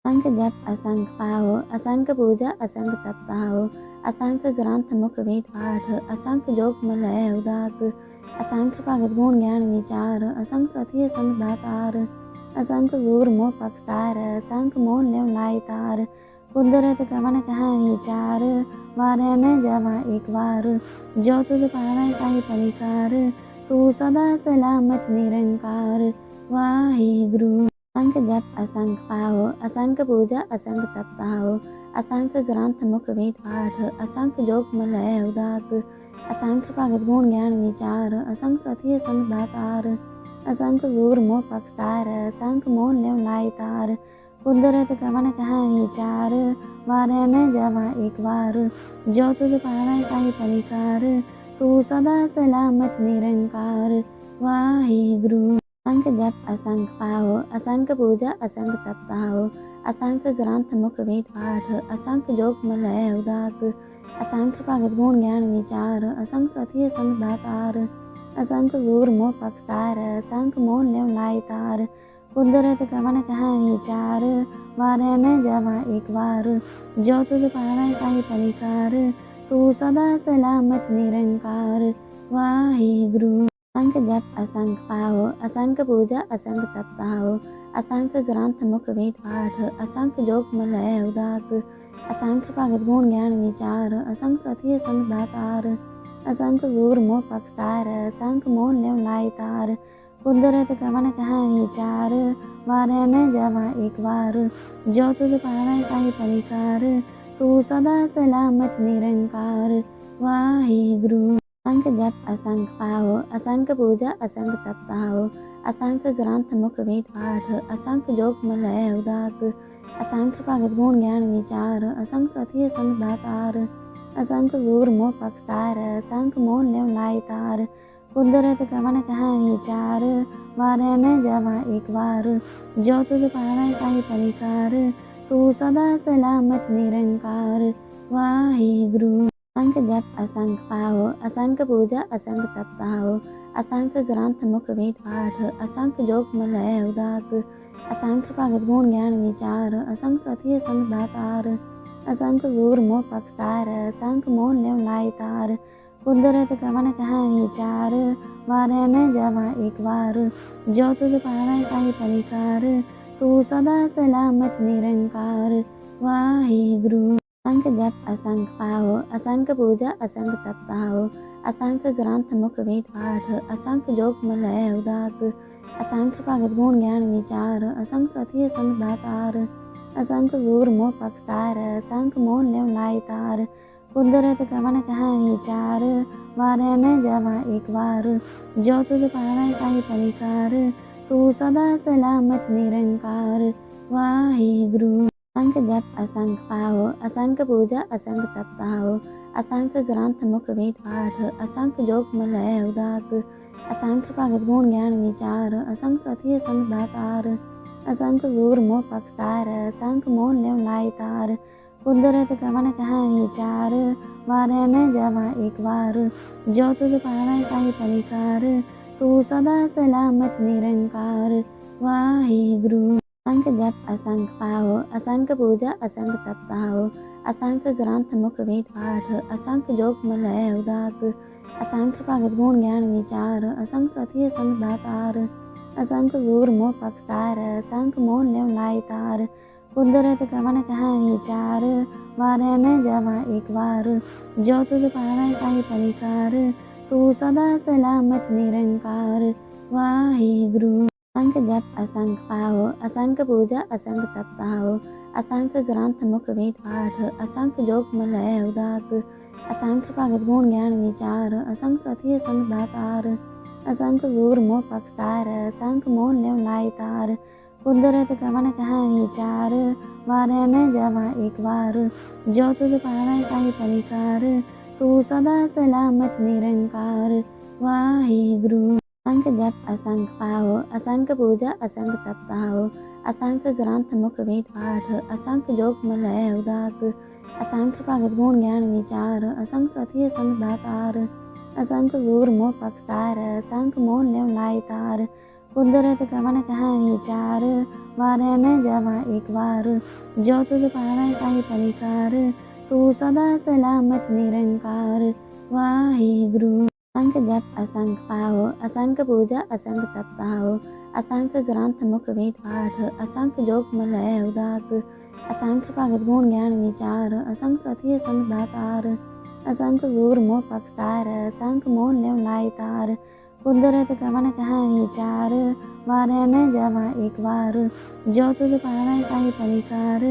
असंख्य जप असंख्य पाहो, असंख्य पूजा असंख्य तप ताहो, असंख्य ग्रंथ मुख वेद पाठ, असंख्य जोग मन रहे उदास, असंख्य भगत गुण ज्ञान विचार, असंख्य सतिय संग दातार, असंख्य सूर मोह पक्षार, असंख्य मोह लेव लाई तार, कुदरत कवन कहा विचार, वारे न जवा एक बार, जो तुद पावे साई परिकार, तू सदा सलामत निरंकार, वाहे गुरु। असंख्य जप असंख्य पाहो, असंख्य पूजा असंख्य तप ताहो, असंख्य ग्रंथ मुख वेद पाठ, असंख्य जोग मन रहे उदास, असंख्य भगत गुण ज्ञान विचार, असंख्य सतिय संग दातार, असंख्य सूर मोह पक्षार, असंख्य मोह लेव लाई तार, कुदरत कवन कहा विचार, वारे न जवा एक बार, जो तुद पावे साई परिकार, तू सदा सलामत निरंकार, वाहे गुरु। असंख्य जप असंख्य पाहो, असंख्य पूजा असंख्य तप ताहो, असंख्य ग्रंथ मुख वेद पाठ, असंख्य जोग मन रहे उदास, असंख्य भगत गुण ज्ञान विचार, असंख्य सतिय संग दातार, असंख्य सूर मोह पक्षार, असंख्य मोह लेव लाई तार, कुदरत कवन कहा विचार, वारे न जवा एक बार, जो तुद पावे साई परिकार, तू सदा सलामत निरंकार, वाहे गुरु। असंख्य जप असंख्य पाहो, असंख्य पूजा असंख्य तप ताहो, असंख्य ग्रंथ मुख वेद पाठ, असंख्य जोग मन रहे उदास, असंख्य भगत गुण ज्ञान विचार, असंख्य सतिय संग दातार, असंख्य सूर मोह पक्षार, असंख्य मोह लेव लाई तार, कुदरत कवन कहा विचार, वारे न जवा एक बार, जो तुद पावे साई परिकार, तू सदा सलामत निरंकार, वाहे गुरु। असंख्य जप असंख्य पाहो, असंख्य पूजा असंख्य तप ताहो, असंख्य ग्रंथ मुख वेद पाठ, असंख्य जोग मन रहे उदास, असंख्य भगत गुण ज्ञान विचार, असंख्य सतिय संग दातार, असंख्य सूर मोह पक्षार, असंख्य मोह लेव लाई तार, कुदरत कवन कहा विचार, वारे न जवा एक बार, जो तुद पावे साई परिकार, तू सदा सलामत निरंकार, वाहे गुरु। असंख्य जप असंख्य पाहो, असंख्य पूजा असंख्य तप ताहो, असंख्य ग्रंथ मुख वेद पाठ, असंख्य जोग मन रहे उदास, असंख्य भगत गुण ज्ञान विचार, असंख्य सतिय संग दातार, असंख्य सूर मोह पक्षार, असंख्य मोह लेव लाई तार, कुदरत कवन कहा विचार, वारे न जवा एक बार, जो तुद पावे साई परिकार, तू सदा सलामत निरंकार, वाहे गुरु। असंख्य जप असंख्य पाहो, असंख्य पूजा असंख्य तप ताहो, असंख्य ग्रंथ मुख वेद पाठ, असंख्य जोग मन रहे उदास, असंख्य भगत गुण ज्ञान विचार, असंख्य सतिय संग दातार, असंख्य सूर मोह पक्षार, असंख्य मोह लेव लाई तार, कुदरत कवन कहा विचार, वारे न जवा एक बार, जो तुद पावे साई परिकार, तू सदा सलामत निरंकार, वाहे गुरु। असंख्य जप असंख्य पाहो, असंख्य पूजा असंख्य तप ताहो, असंख्य ग्रंथ मुख वेद पाठ, असंख्य जोग मन रहे उदास, असंख्य भगत गुण ज्ञान विचार, असंख्य सतिय संग दातार, असंख्य सूर मोह पक्षार, असंख्य मोह लेव लाई तार, कुदरत कवन कहा विचार, वारे न जवा एक बार, जो तुद पावे साई परिकार, तू सदा सलामत निरंकार, वाहे गुरु। असंख्य जप असंख्य पाहो, असंख्य पूजा असंख्य तप ताहो, असंख्य ग्रंथ मुख वेद पाठ, असंख्य जोग मन रहे उदास, असंख्य भगत गुण ज्ञान विचार, असंख्य सतिय संग दातार, असंख्य सूर मोह पक्षार, असंख्य मोह लेव लाई तार, कुदरत कवन कहा विचार, वारे न जवा एक बार, जो तुद पावे साई परिकार, तू सदा सलामत निरंकार, वाहे गुरु। असंख्य जप असंख्य पाहो, असंख्य पूजा असंख्य तप ताहो, असंख्य ग्रंथ मुख वेद पाठ, असंख्य जोग मन रहे उदास, असंख्य भगत गुण ज्ञान विचार, असंख्य सतिय संग दातार, असंख्य सूर मोह पक्षार, असंख्य मोह लेव लाई तार, कुदरत कवन कहा विचार, वारे न जवा एक बार, जो तुद पावे साई परिकार, तू सदा सलामत निरंकार, वाहे गुरु। असंख्य जप असंख्य पाहो, असंख्य पूजा असंख्य तप ताहो, असंख्य ग्रंथ मुख वेद पाठ, असंख्य जोग मन रहे उदास, असंख्य भगत गुण ज्ञान विचार, असंख्य सतिय संग दातार, असंख्य सूर मोह पक्षार, असंख्य मोह लेव लाई तार, ਕੁਦਰਤ ਕਵਣ ਕਹਾ ਵਿਚਾਰ, ਵਾਰਿਆ ਨ ਜਾਵਾ ਇੱਕ ਵਾਰ। ਜੋ ਤੁਧ ਪਾਵੈ ਸਾਹੀ ਪਰਿਕਾਰ, ਤੂੰ ਸਦਾ ਸਲਾਮਤ ਨਿਰੰਕਾਰ। ਵਾਹਿਗੁਰੂ। असंख जप असंख पाओ, असंख पूजा असंख तप ताओ। असंख ग्रंथ मुख वेद पाठ, असंख जोग मन रहे उदास। असंख भगत गुण ज्ञान विचार, असंख सती असंख दातार। असंख सूर मोह पक्षार, असंख मोह लेव लाई तार। कुदरत कवन कहा विचार, वारे न जावा एक वार। जो तुध पावै साही परिकार,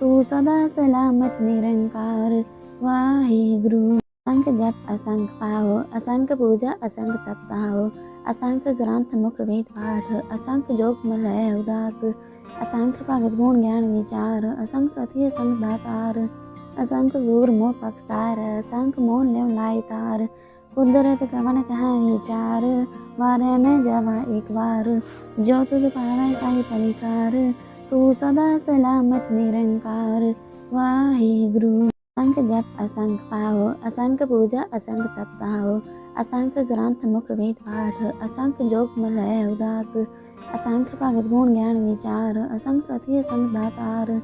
तू सदा सलामत निरंकार। वाहिगुरु। असंख जप असंख पाओ, असंख पूजा असंख तप ताओ। असंख ग्रंथ मुख वेद पाठ, असंख जोग मन रहे उदास। असंख भगत गुण ज्ञान विचार, असंख सती असंख दातार। असंख सूर मोह पक्षार, असंख मोह लेव लाई तार। कुदरत कवन कहा विचार, वारे न जावा एक वार। जो तुध पावै साही परिकार, तू सदा सलामत निरंकार। वाहिगुरु। असंख जप असंख पाओ, असंख पूजा असंख तप ताओ। असंख ग्रंथ मुख वेद पाठ, असंख जोग मन रहे उदास। असंख भगत गुण ज्ञान विचार, असंख सती असंख दातार।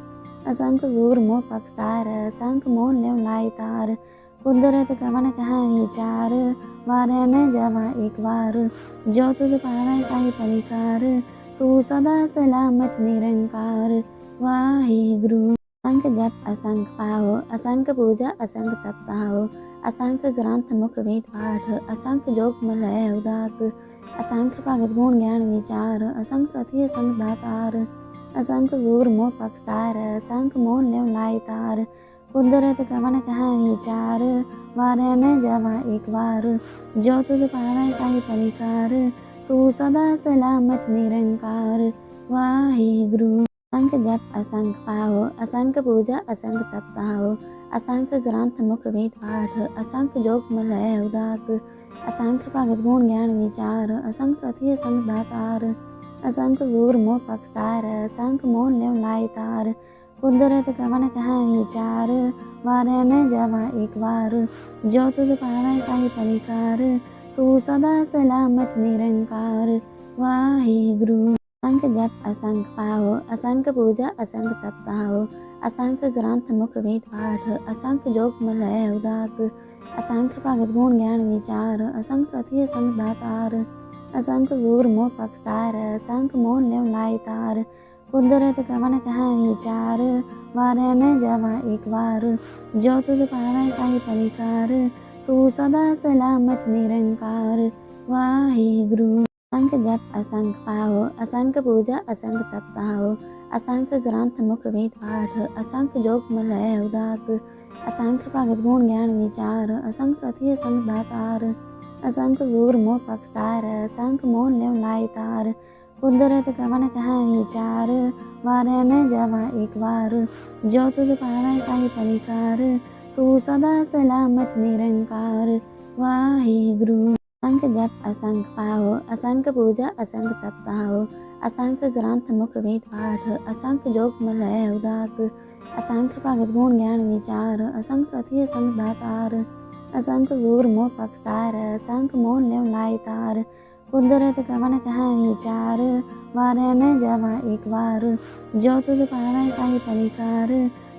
असंख सूर मोह पक्षार, असंख मोह लेव लाई तार। कुदरत कवन कहा विचार, वारे न जावा एक वार। जो तुध पावै साही परिकार, तू सदा सलामत निरंकार। वाहिगुरु। असंख जप असंख पाओ, असंख पूजा असंख तप ताओ। असंख ग्रंथ मुख वेद पाठ, असंख जोग मन रहे उदास। असंख भगत गुण ज्ञान विचार, असंख सती असंख दातार। असंख सूर मोह पक्षार, असंख मोह लेव लाई तार। कुदरत कवन कहा विचार, वारे न जावा एक वार। जो तुध पावै साही परिकार, तू सदा सलामत निरंकार। वाहिगुरु। असंख जप असंख पाओ, असंख पूजा असंख तप ताओ। असंख ग्रंथ मुख वेद पाठ, असंख जोग मन रहे उदास। असंख भगत गुण ज्ञान विचार, असंख सती असंख दातार। असंख सूर मोह पक्षार, असंख मोह लेव लाई तार। कुदरत कवन कहा विचार, वारे न जावा एक वार। जो तुध पावै साही परिकार, तू सदा सलामत निरंकार। वाहिगुरु। असंख जप असंख पाओ, असंख पूजा असंख तप ताओ। असंख ग्रंथ मुख वेद पाठ, असंख जोग मन रहे उदास। असंख भगत गुण ज्ञान विचार, असंख सती असंख दातार। असंख सूर मोह पक्षार, असंख मोह लेव लाई तार। कुदरत कवन कहा विचार, वारे न जावा एक वार। जो तुध पावै साही परिकार, तू सदा सलामत निरंकार। वाहिगुरु। असंख जप असंख पाओ, असंख पूजा असंख तप ताओ। असंख ग्रंथ मुख वेद पाठ, असंख जोग मन रहे उदास। असंख भगत गुण ज्ञान विचार, असंख सती असंख दातार। असंख सूर मोह पक्षार, असंख मोह लेव लाई तार। कुदरत कवन कहा विचार, वारे न जावा एक वार। जो तुध पावै साही परिकार, तू सदा सलामत निरंकार। वाहिगुरु। असंख जप असंख पाओ, असंख पूजा असंख तप ताओ। असंख ग्रंथ मुख वेद पाठ, असंख जोग मन रहे उदास। असंख भगत गुण ज्ञान विचार, असंख सती असंख दातार। असंख सूर मोह पक्षार, असंख मोह लेव लाई तार। कुदरत कवन कहा विचार, वारे न जावा एक वार। जो तुध पावै साही परिकार,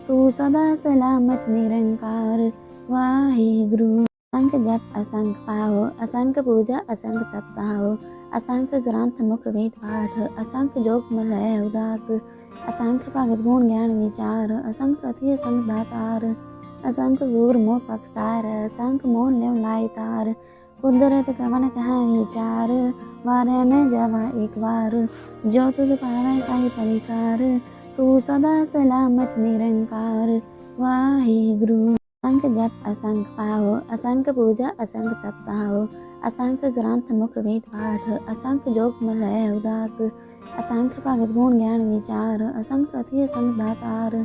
तू सदा सलामत निरंकार। वाहिगुरु। असंख जप असंख पाओ, असंख पूजा असंख तप ताओ। असंख ग्रंथ मुख वेद पाठ, असंख जोग मन रहे उदास। असंख भगत गुण ज्ञान विचार, असंख सती असंख दातार। असंख सूर मोह पक्षार, असंख मोह लेव लाई तार। कुदरत कवन कहा विचार, वारे न जावा एक वार। जो तुध पावै साही परिकार, तू सदा सलामत निरंकार। वाहिगुरु। असंख जप असंख पाओ, असंख पूजा असंख तप ताओ। असंख ग्रंथ मुख वेद पाठ, असंख जोग मन रहे उदास। असंख भगत गुण ज्ञान विचार, असंख सती असंख दातार।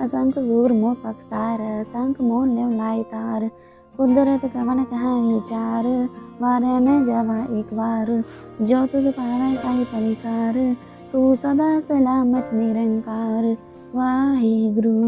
असंख सूर मोह पक्षार, असंख मोह लेव लाई तार। कुदरत कवन कहा विचार, वारे न जावा एक वार। जो तुध पावै साही परिकार, तू सदा सलामत निरंकार। वाहिगुरु।